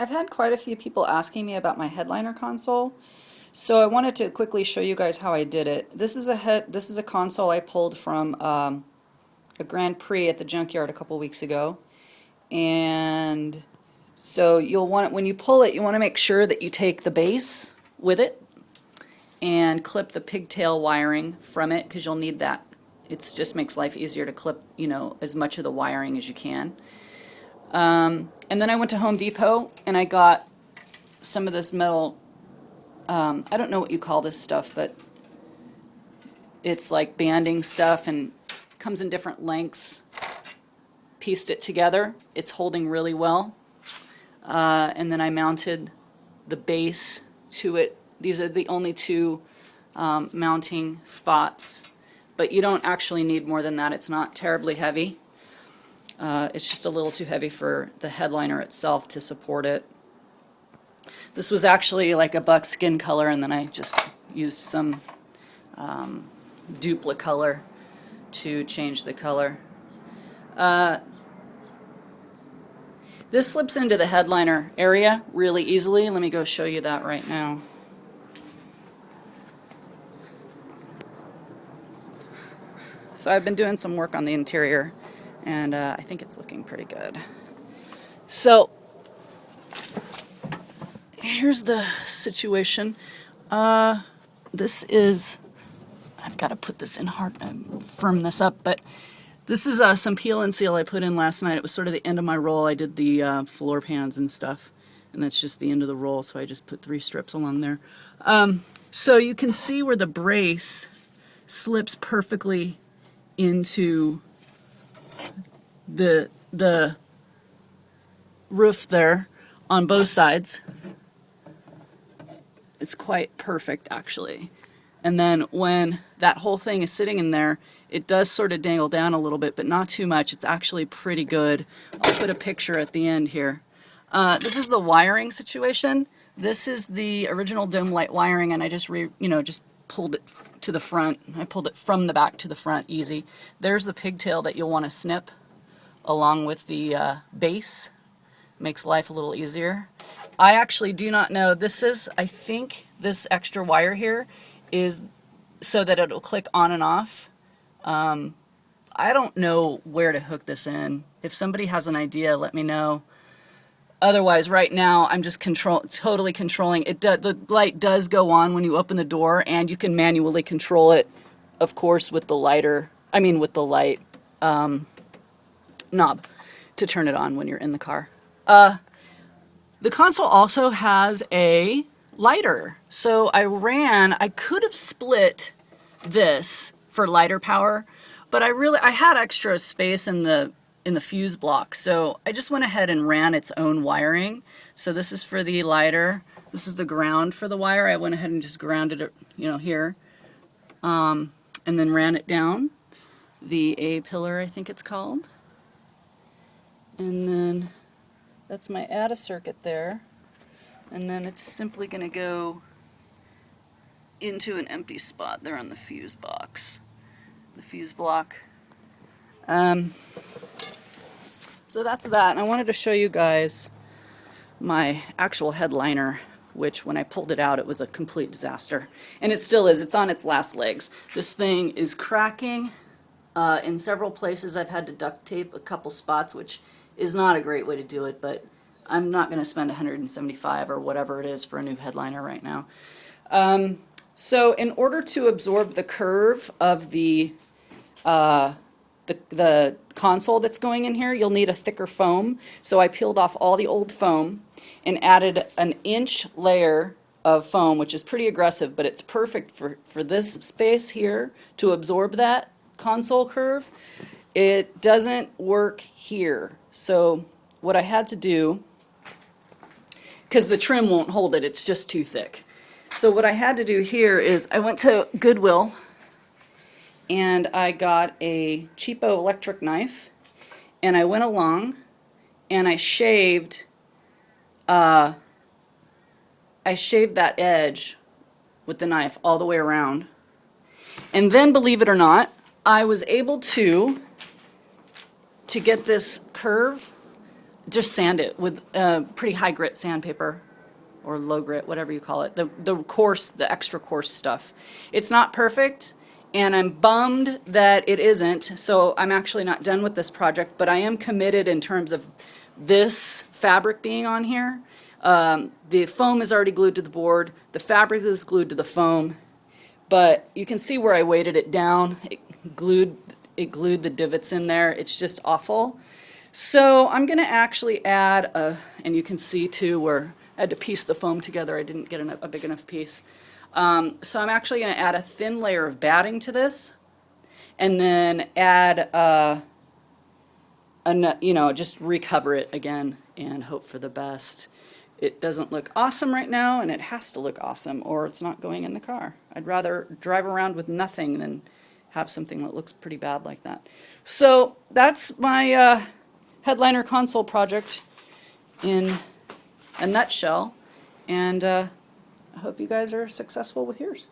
I've had quite a few people asking me about my headliner console, so I wanted to quickly show you guys how I did it. This is a console I pulled from a Grand Prix at the junkyard a couple weeks ago, and so you'll want it when you pull it. You want to make sure that you take the base with it and clip the pigtail wiring from it because you'll need that. It just makes life easier to clip, as much of the wiring as you can. And then I went to Home Depot and I got some of this metal, I don't know what you call this stuff, but it's like banding stuff and comes in different lengths. Pieced it together. It's holding really well. And then I mounted the base to it. These are the only two mounting spots, but you don't actually need more than that. It's not terribly heavy. It's just a little too heavy for the headliner itself to support it. This was actually like a buckskin color, and then I just used some Duplicolor to change the color. This slips into the headliner area really easily. Let me go show you that right now. So I've been doing some work on the interior, and I think it's looking pretty good. So here's the situation. This is, I've got to put this in hard and firm this up, but this is some peel and seal I put in last night. It was sort of the end of my roll. I did the floor pans and stuff, and that's just the end of the roll, so I just put 3 strips along there. So you can see where the brace slips perfectly into the roof there on both sides. It's quite perfect, actually. And then when that whole thing is sitting in there, it does sort of dangle down a little bit, but not too much. It's actually pretty good. I'll put a picture at the end here. This is the wiring situation. This is the original dome light wiring, and I just just pulled it to the front. I pulled it from the back to the front, easy. There's the pigtail that you'll want to snip along with the base. Makes life a little easier. I actually do not know. I think this extra wire here is so that it'll click on and off. I don't know where to hook this in. If somebody has an idea, let me know. Otherwise, right now, I'm just totally controlling it. The light does go on when you open the door, and you can manually control it, of course, with the light knob to turn it on when you're in the car. The console also has a lighter. So I could have split this for lighter power, but I had extra space in the fuse block, so I just went ahead and ran its own wiring. So this is for the lighter. This is the ground for the wire. I went ahead and just grounded it, here, and then ran it down the A pillar, I think it's called, and then that's my add a circuit there, and then it's simply going to go into an empty spot there on the fuse box, the fuse block. So that's that, and I wanted to show you guys my actual headliner, which when I pulled it out, it was a complete disaster. And it still is. It's on its last legs. This thing is cracking. In several places I've had to duct tape a couple spots, which is not a great way to do it, but I'm not going to spend $175 or whatever it is for a new headliner right now. So in order to absorb the curve of the console that's going in here, you'll need a thicker foam. So I peeled off all the old foam and added an inch layer of foam, which is pretty aggressive, but it's perfect for this space here to absorb that console curve. It doesn't work here. So what I had to do, because the trim won't hold it, it's just too thick. So what I had to do here is I went to Goodwill and I got a cheapo electric knife, and I went along and I shaved that edge with the knife all the way around. And then, believe it or not, I was able to get this curve just sand it with pretty high grit sandpaper or low grit, whatever you call it, the coarse, the extra coarse stuff. It's not perfect, and I'm bummed that it isn't, so I'm actually not done with this project, but I am committed in terms of this fabric being on here. The foam is already glued to the board, the fabric is glued to the foam, but you can see where I weighted it down. It glued the divots in there. It's just awful. So I'm going to actually add and you can see too where I had to piece the foam together. I didn't get a big enough piece. So I'm actually going to add a thin layer of batting to this, and then add, just recover it again and hope for the best. It doesn't look awesome right now, and it has to look awesome, or it's not going in the car. I'd rather drive around with nothing than have something that looks pretty bad like that. So that's my headliner console project in a nutshell, and I hope you guys are successful with yours.